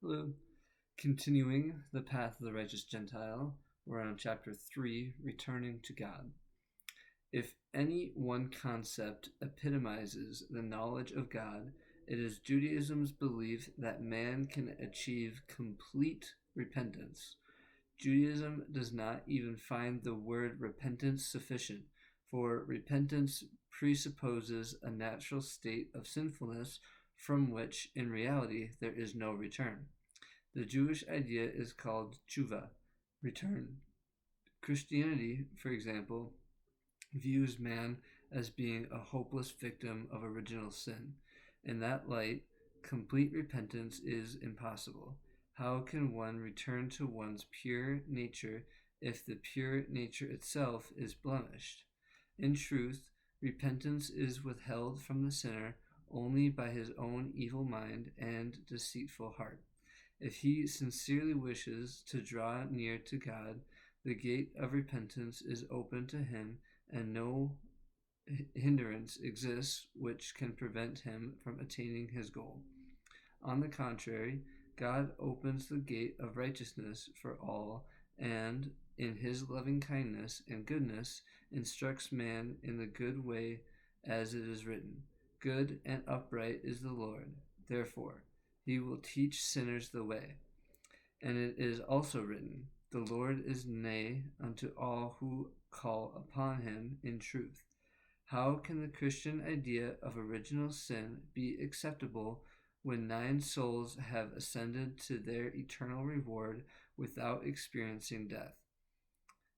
Hello. Continuing the path of the righteous Gentile, we're on chapter 3, returning to God. If any one concept epitomizes the knowledge of God, it is Judaism's belief that man can achieve complete repentance. Judaism does not even find the word repentance sufficient, for repentance presupposes a natural state of sinfulness from which, in reality, there is no return. The Jewish idea is called tshuva, return. Christianity, for example, views man as being a hopeless victim of original sin. In that light, complete repentance is impossible. How can one return to one's pure nature if the pure nature itself is blemished? In truth, repentance is withheld from the sinner only by his own evil mind and deceitful heart. If he sincerely wishes to draw near to God, the gate of repentance is open to him, and no hindrance exists which can prevent him from attaining his goal. On the contrary, God opens the gate of righteousness for all, and in his loving kindness and goodness instructs man in the good way, as it is written, "Good and upright is the Lord, therefore he will teach sinners the way." And it is also written, "The Lord is nigh unto all who call upon him in truth." How can the Christian idea of original sin be acceptable when 9 souls have ascended to their eternal reward without experiencing death?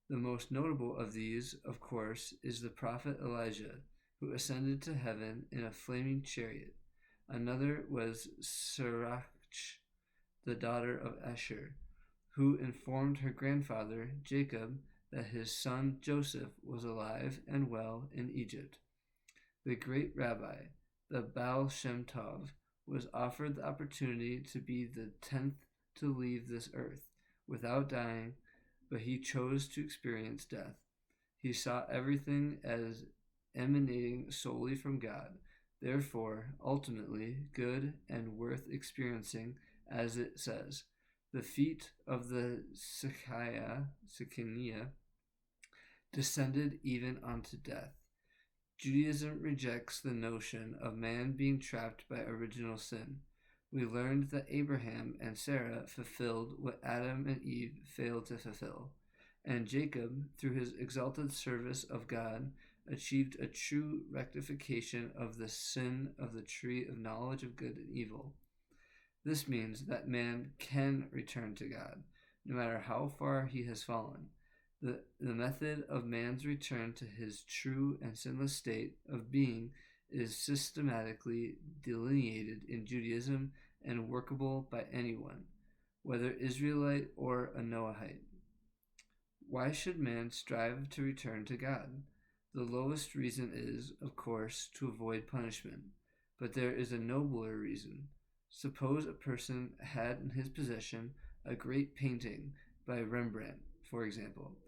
The most notable of these, of course, is the prophet Elijah, who ascended to heaven in a flaming chariot. Another was Sirach, the daughter of Asher, who informed her grandfather, Jacob, that his son Joseph was alive and well in Egypt. The great rabbi, the Baal Shem Tov, was offered the opportunity to be the 10th to leave this earth without dying, but he chose to experience death. He saw everything as emanating solely from God, therefore ultimately good and worth experiencing, as it says, "The feet of the Shekinah descended even unto death." Judaism rejects the notion of man being trapped by original sin. We learned that Abraham and Sarah fulfilled what Adam and Eve failed to fulfill, and Jacob, through his exalted service of God, achieved a true rectification of the sin of the tree of knowledge of good and evil. This means that man can return to God, no matter how far he has fallen. The method of man's return to his true and sinless state of being is systematically delineated in Judaism and workable by anyone, whether Israelite or a Noahide. Why should man strive to return to God? The lowest reason is, of course, to avoid punishment, but there is a nobler reason. Suppose a person had in his possession a great painting by Rembrandt, for example.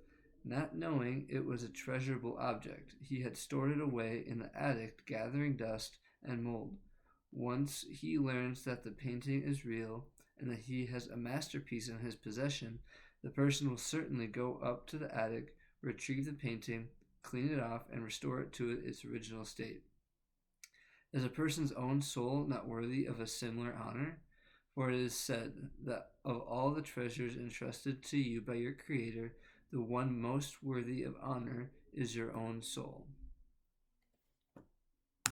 Not knowing it was a treasurable object, he had stored it away in the attic, gathering dust and mold. Once he learns that the painting is real and that he has a masterpiece in his possession, the person will certainly go up to the attic, retrieve the painting, clean it off, and restore it to its original state. Is a person's own soul not worthy of a similar honor? For it is said that of all the treasures entrusted to you by your Creator, the one most worthy of honor is your own soul.